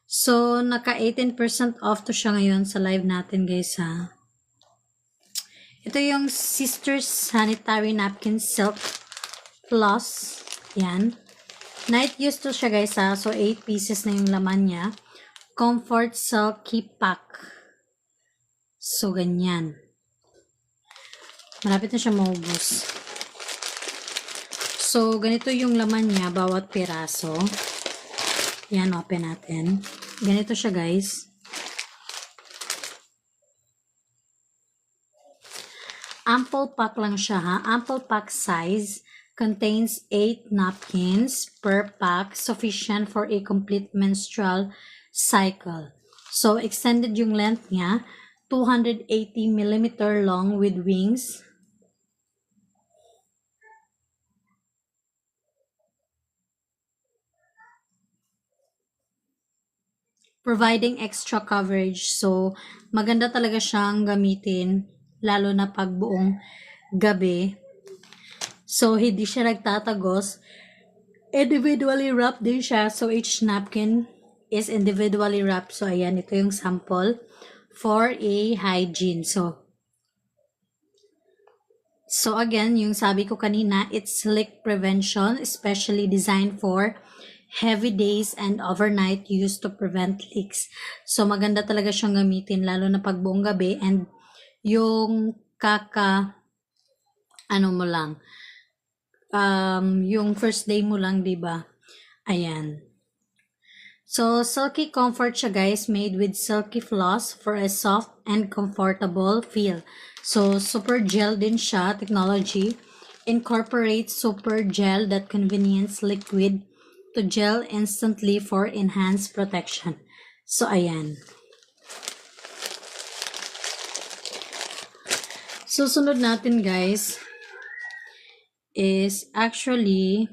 So, naka 18% off to siya ngayon sa live natin, guys, ha. Ito yung Sisters Sanitary Napkin Silk Plus. Yan. Night use to siya, guys, ha. So, 8 pieces na yung laman niya. Comfort Silky Pack. So, ganyan. Malapit na siya maubos. So, ganito yung laman niya, bawat piraso. Yan, open natin. Ganito siya, guys. Ample pack lang siya, ha. Ample pack size. Contains 8 napkins per pack. Sufficient for a complete menstrual cycle. So, extended yung length niya. 280mm long with wings. Providing extra coverage. So, maganda talaga siyang gamitin, lalo na pag buong gabi. So, hindi siya nagtatagos. Individually wrapped din siya. So, each napkin is individually wrapped. So, ayan, ito yung sample for a hygiene. So again, yung sabi ko kanina, it's leak prevention, especially designed for heavy days and overnight use to prevent leaks. So, maganda talaga siyang gamitin, lalo na pag buong gabi and yung mo lang, yung first day mo lang, diba? Ayan. So, Silky Comfort siya, guys, made with silky floss for a soft and comfortable feel. So, super gel din siya, technology. Incorporates super gel that convenience liquid to gel instantly for enhanced protection. So, ayan. Susunod natin, guys, is actually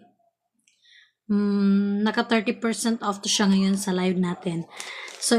naka 30% off to siya ngayon sa live natin. So,